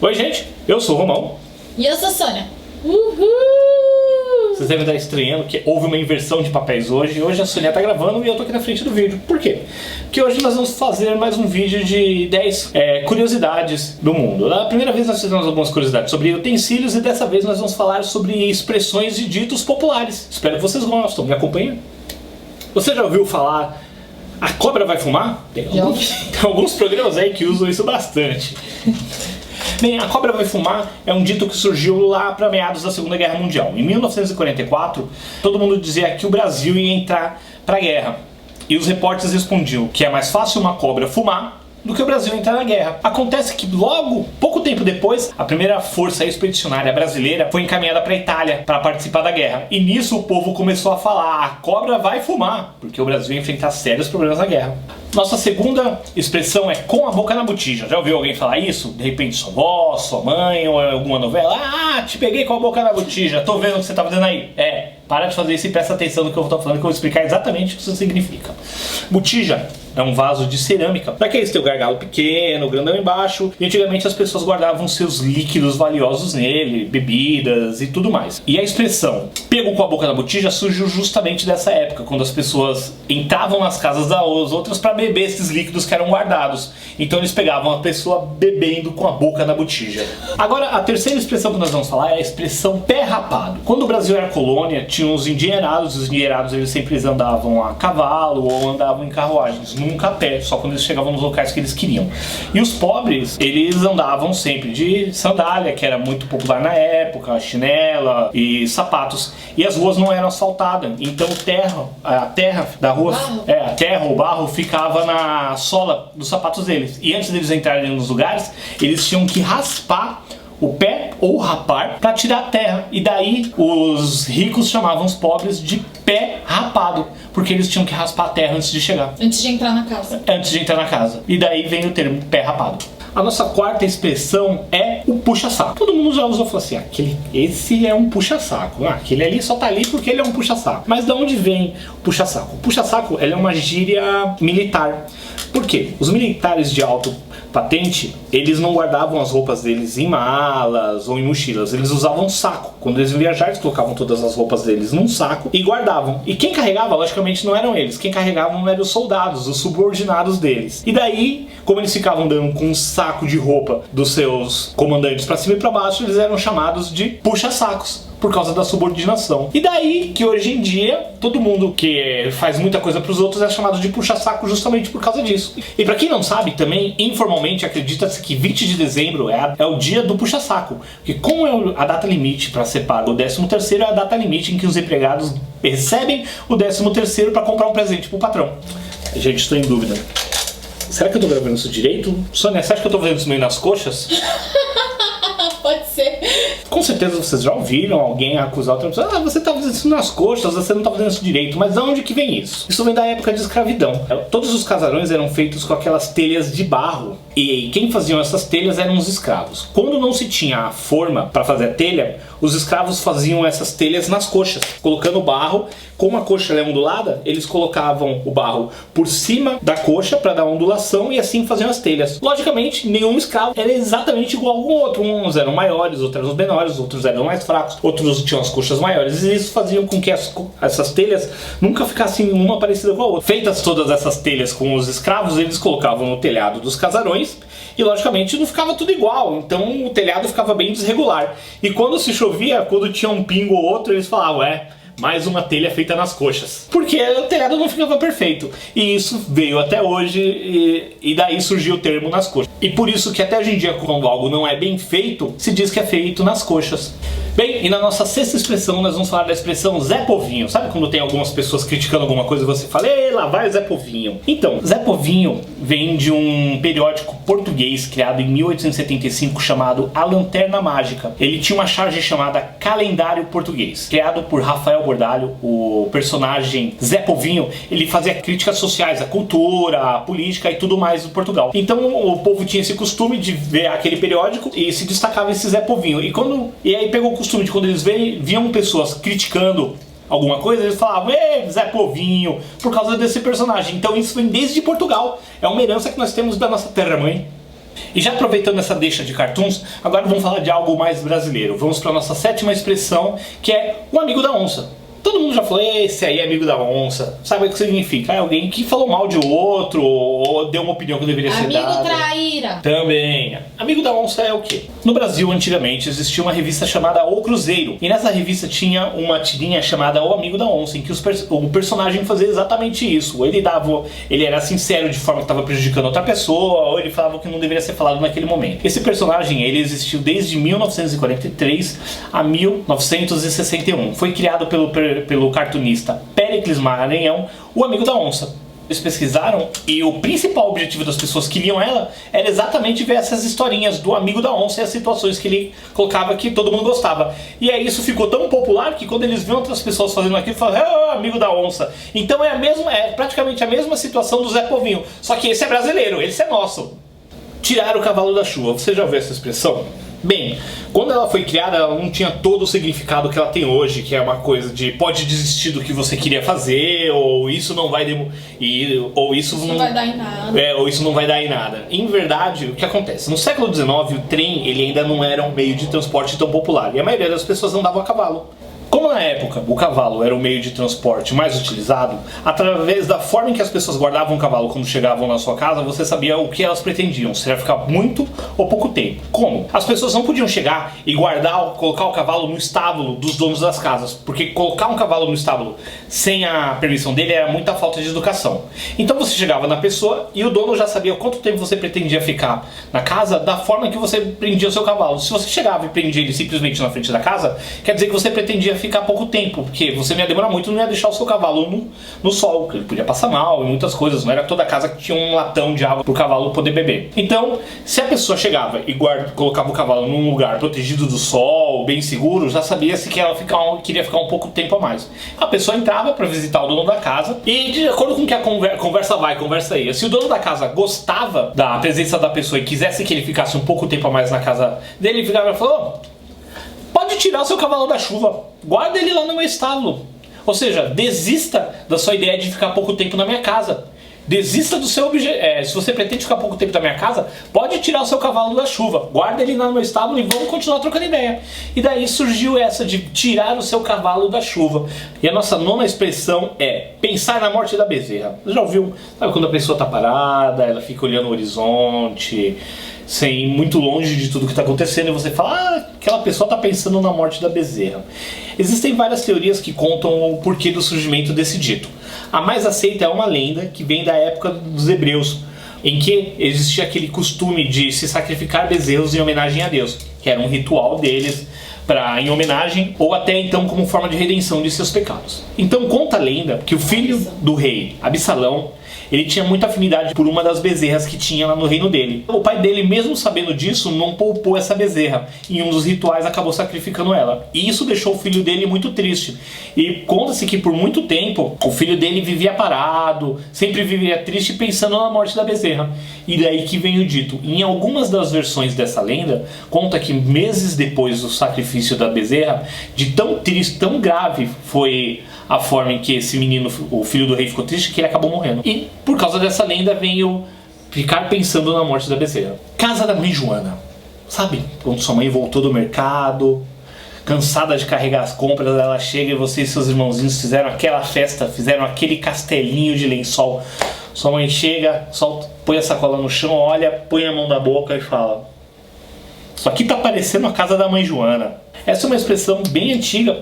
Oi, gente, eu sou o Romão. E eu sou a Sônia. Vocês devem estar estranhando que houve uma inversão de papéis hoje. Hoje a Sônia tá gravando e eu tô aqui na frente do vídeo. Por quê? Porque hoje nós vamos fazer mais um vídeo de 10 curiosidades do mundo. Na primeira vez nós fizemos algumas curiosidades sobre utensílios e dessa vez nós vamos falar sobre expressões e ditos populares. Espero que vocês gostem. Me acompanhem. Você já ouviu falar a cobra vai fumar? Tem alguns programas aí que usam isso bastante. Bem, a cobra vai fumar é um dito que surgiu lá para meados da Segunda Guerra Mundial. Em 1944, todo mundo dizia que o Brasil ia entrar para a guerra. E os repórteres respondiam que é mais fácil uma cobra fumar do que o Brasil entrar na guerra. Acontece que logo, pouco tempo depois, a primeira força expedicionária brasileira foi encaminhada para a Itália para participar da guerra. E nisso o povo começou a falar: a cobra vai fumar, porque o Brasil ia enfrentar sérios problemas na guerra. Nossa segunda expressão é com a boca na botija. Já ouviu alguém falar isso? De repente sua avó, sua mãe ou alguma novela? Ah, te peguei com a boca na botija, tô vendo o que você tá fazendo aí. Para de fazer isso e presta atenção no que eu tô falando, que eu vou explicar exatamente o que isso significa. Botija é um vaso de cerâmica. Daqueles tem o gargalo pequeno, o grandão embaixo. E antigamente as pessoas guardavam seus líquidos valiosos nele, bebidas e tudo mais. E a expressão pego com a boca na botija surgiu justamente dessa época, quando as pessoas entravam nas casas das outras para beber esses líquidos que eram guardados. Então eles pegavam a pessoa bebendo com a boca na botija. Agora, a terceira expressão que nós vamos falar é a expressão pé rapado. Quando o Brasil era colônia, tinham os endinheirados. Os endinheirados eles sempre andavam a cavalo ou andavam em carruagens, nunca a pé, só quando eles chegavam nos locais que eles queriam. E os pobres, eles andavam sempre de sandália, que era muito popular na época, chinela e sapatos. E as ruas não eram asfaltadas, então a terra da rua, a terra ou barro ficava na sola dos sapatos deles. E antes deles entrarem nos lugares, eles tinham que raspar o pé ou rapar para tirar a terra. E daí os ricos chamavam os pobres de pé rapado, porque eles tinham que raspar a terra antes de chegar. Antes de entrar na casa. Antes de entrar na casa. E daí vem o termo pé rapado. A nossa quarta expressão é o puxa-saco. Todo mundo já usou e falou assim: esse é um puxa-saco. Aquele ali só tá ali porque ele é um puxa-saco. Mas de onde vem o puxa-saco? O puxa-saco é uma gíria militar. Por quê? Os militares de alto patente, eles não guardavam as roupas deles em malas ou em mochilas, eles usavam saco. Quando eles iam viajar, eles colocavam todas as roupas deles num saco e guardavam. E quem carregava, logicamente, não eram eles. Quem carregavam eram os soldados, os subordinados deles. E daí, como eles ficavam andando com um saco de roupa dos seus comandantes pra cima e pra baixo, eles eram chamados de puxa-sacos, por causa da subordinação. E daí que hoje em dia todo mundo que faz muita coisa pros outros é chamado de puxa-saco justamente por causa disso. E pra quem não sabe, também informalmente acredita-se que 20 de dezembro é o dia do puxa-saco, porque como é a data limite para ser pago o 13º, é a data limite em que os empregados recebem o 13º para comprar um presente pro patrão. Gente, estou em dúvida. Será que eu tô gravando isso direito? Sônia, você acha que eu tô fazendo isso meio nas coxas? Pode ser. Com certeza vocês já ouviram alguém acusar outra pessoa: você tá fazendo isso nas coxas, você não tá fazendo isso direito. Mas de onde que vem isso? Isso vem da época de escravidão. Todos os casarões eram feitos com aquelas telhas de barro, e quem faziam essas telhas eram os escravos. Quando não se tinha a forma para fazer a telha, os escravos faziam essas telhas nas coxas, colocando barro. Como a coxa é ondulada, eles colocavam o barro por cima da coxa para dar ondulação e assim faziam as telhas. Logicamente, nenhum escravo era exatamente igual ao outro. Uns eram maiores, outros eram menores, outros eram mais fracos, outros tinham as coxas maiores. E isso fazia com que essas telhas nunca ficassem uma parecida com a outra. Feitas todas essas telhas com os escravos, eles colocavam no telhado dos casarões e logicamente não ficava tudo igual. Então o telhado ficava bem desregular. E quando se chovia, quando tinha um pingo ou outro, eles falavam: mais uma telha feita nas coxas. Porque o telhado não ficava perfeito. E isso veio até hoje e daí surgiu o termo nas coxas. E por isso que até hoje em dia, quando algo não é bem feito, se diz que é feito nas coxas. Bem, e na nossa sexta expressão nós vamos falar da expressão Zé Povinho. Sabe quando tem algumas pessoas criticando alguma coisa e você fala: ei, lá vai o Zé Povinho. Então, Zé Povinho vem de um periódico português criado em 1875 chamado A Lanterna Mágica. Ele tinha uma charge chamada Calendário Português, criado por Rafael Bordalho. O personagem Zé Povinho, ele fazia críticas sociais à cultura, à política e tudo mais do Portugal. Então o povo tinha esse costume de ver aquele periódico e se destacava esse Zé Povinho. E aí pegou o costume de quando eles viam pessoas criticando alguma coisa, eles falavam: ei, Zé Povinho, por causa desse personagem. Então isso vem desde Portugal, é uma herança que nós temos da nossa terra-mãe. E já aproveitando essa deixa de cartoons, agora vamos falar de algo mais brasileiro. Vamos para a nossa sétima expressão, que é o amigo da onça. Todo mundo já falou, esse aí é amigo da onça. Sabe o que significa? É alguém que falou mal de outro ou deu uma opinião que deveria ser dada. Amigo traíra. Também. Amigo da onça é o quê? No Brasil, antigamente, existia uma revista chamada O Cruzeiro. E nessa revista tinha uma tirinha chamada O Amigo da Onça, em que o personagem fazia exatamente isso. Ele era sincero de forma que estava prejudicando outra pessoa, ou ele falava o que não deveria ser falado naquele momento. Esse personagem, ele existiu desde 1943 a 1961. Foi criado pelo cartunista Péricles Maranhão, o Amigo da Onça. Eles pesquisaram e o principal objetivo das pessoas que liam ela era exatamente ver essas historinhas do Amigo da Onça e as situações que ele colocava que todo mundo gostava. E aí isso ficou tão popular que quando eles viam outras pessoas fazendo aquilo, falavam, Amigo da Onça. Então é praticamente a mesma situação do Zé Povinho, só que esse é brasileiro, esse é nosso. Tirar o cavalo da chuva, você já ouviu essa expressão? Bem, quando ela foi criada, ela não tinha todo o significado que ela tem hoje, que é uma coisa de pode desistir do que você queria fazer, ou isso não vai ou isso não vai dar em nada. Ou isso não vai dar em nada. Em verdade, o que acontece? No século XIX, o trem ele ainda não era um meio de transporte tão popular, e a maioria das pessoas andava a cavalo. Como na época o cavalo era o meio de transporte mais utilizado, através da forma em que as pessoas guardavam o cavalo quando chegavam na sua casa, você sabia o que elas pretendiam, se ia ficar muito ou pouco tempo. Como? As pessoas não podiam chegar e colocar o cavalo no estábulo dos donos das casas, porque colocar um cavalo no estábulo sem a permissão dele era muita falta de educação. Então você chegava na pessoa e o dono já sabia quanto tempo você pretendia ficar na casa da forma que você prendia o seu cavalo. Se você chegava e prendia ele simplesmente na frente da casa, quer dizer que você pretendia ficar pouco tempo, porque você não ia demorar muito, não ia deixar o seu cavalo no sol, porque ele podia passar mal e muitas coisas, não era toda casa que tinha um latão de água para o cavalo poder beber. Então, se a pessoa chegava e colocava o cavalo num lugar protegido do sol, bem seguro, já sabia-se que ela queria ficar um pouco tempo a mais. A pessoa entrava para visitar o dono da casa e, de acordo com que a conversa vai, conversa ia, se o dono da casa gostava da presença da pessoa e quisesse que ele ficasse um pouco tempo a mais na casa dele, ele ficava e falou, pode tirar o seu cavalo da chuva, guarda ele lá no meu estábulo. Ou seja, desista da sua ideia de ficar pouco tempo na minha casa. Desista do seu objetivo. Se você pretende ficar pouco tempo na minha casa, pode tirar o seu cavalo da chuva, guarda ele lá no meu estábulo e vamos continuar trocando ideia. E daí surgiu essa de tirar o seu cavalo da chuva. E a nossa nona expressão é pensar na morte da bezerra. Você já ouviu? Sabe quando a pessoa está parada, ela fica olhando o horizonte, sem muito longe de tudo que está acontecendo, e você fala, aquela pessoa está pensando na morte da bezerra. Existem várias teorias que contam o porquê do surgimento desse dito. A mais aceita é uma lenda que vem da época dos hebreus, em que existia aquele costume de se sacrificar bezerros em homenagem a Deus, que era um ritual deles em homenagem ou até então como forma de redenção de seus pecados. Então conta a lenda que o filho do rei, Absalão, ele tinha muita afinidade por uma das bezerras que tinha lá no reino dele. O pai dele, mesmo sabendo disso, não poupou essa bezerra. Em um dos rituais acabou sacrificando ela. E isso deixou o filho dele muito triste. E conta-se que por muito tempo o filho dele vivia parado, sempre vivia triste pensando na morte da bezerra. E daí que vem o dito. Em algumas das versões dessa lenda, conta que meses depois do sacrifício da bezerra, de tão triste, tão grave foi a forma em que esse menino, o filho do rei, ficou triste, que ele acabou morrendo. E por causa dessa lenda veio ficar pensando na morte da bezerra. Casa da mãe Joana. Sabe? Quando sua mãe voltou do mercado, cansada de carregar as compras, ela chega e você e seus irmãozinhos fizeram aquela festa, fizeram aquele castelinho de lençol. Sua mãe chega, põe a sacola no chão, olha, põe a mão na boca e fala: isso aqui tá parecendo a casa da mãe Joana. Essa é uma expressão bem antiga.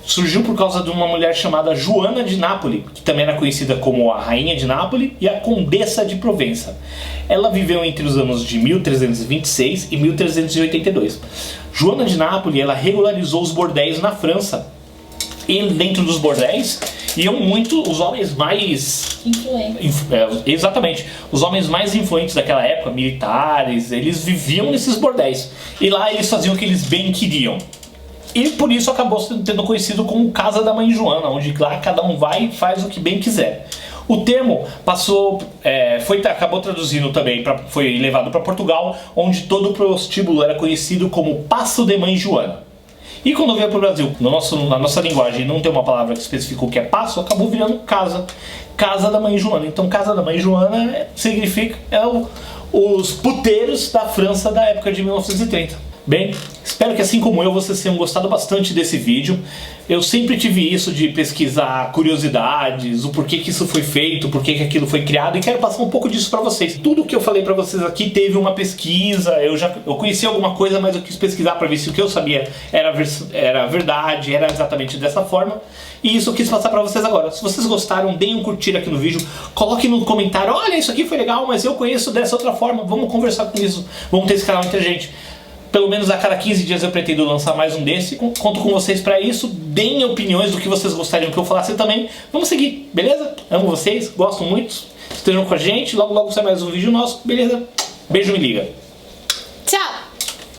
Surgiu por causa de uma mulher chamada Joana de Nápoles, que também era conhecida como a Rainha de Nápoles e a Condessa de Provença. Ela viveu entre os anos de 1326 e 1382. Joana de Nápoles, ela regularizou os bordéis na França. E dentro dos bordéis iam muito os homens mais influentes. Exatamente. Os homens mais influentes daquela época, militares, eles viviam nesses bordéis. E lá eles faziam o que eles bem queriam. E por isso acabou sendo conhecido como Casa da Mãe Joana, onde lá cada um vai e faz o que bem quiser. O termo acabou traduzindo também, foi levado para Portugal, onde todo o prostíbulo era conhecido como Paço de Mãe Joana. E quando veio para o Brasil, na nossa linguagem não tem uma palavra que especifica o que é paço, acabou virando casa. Casa da Mãe Joana. Então Casa da Mãe Joana significa os puteiros da França da época de 1930. Bem, espero que assim como eu, vocês tenham gostado bastante desse vídeo. Eu sempre tive isso de pesquisar curiosidades, o porquê que isso foi feito, o porquê que aquilo foi criado, e quero passar um pouco disso pra vocês. Tudo que eu falei pra vocês aqui teve uma pesquisa, eu conheci alguma coisa, mas eu quis pesquisar pra ver se o que eu sabia era verdade, era exatamente dessa forma. E isso eu quis passar pra vocês agora. Se vocês gostaram, deem um curtir aqui no vídeo, coloquem no comentário, olha, isso aqui foi legal, mas eu conheço dessa outra forma, vamos conversar com isso, vamos ter esse canal entre a gente. Pelo menos a cada 15 dias eu pretendo lançar mais um desse. Conto com vocês pra isso. Deem opiniões do que vocês gostariam que eu falasse também. Vamos seguir, beleza? Amo vocês, gosto muito. Estejam com a gente. Logo logo sai mais um vídeo nosso, beleza? Beijo, me liga.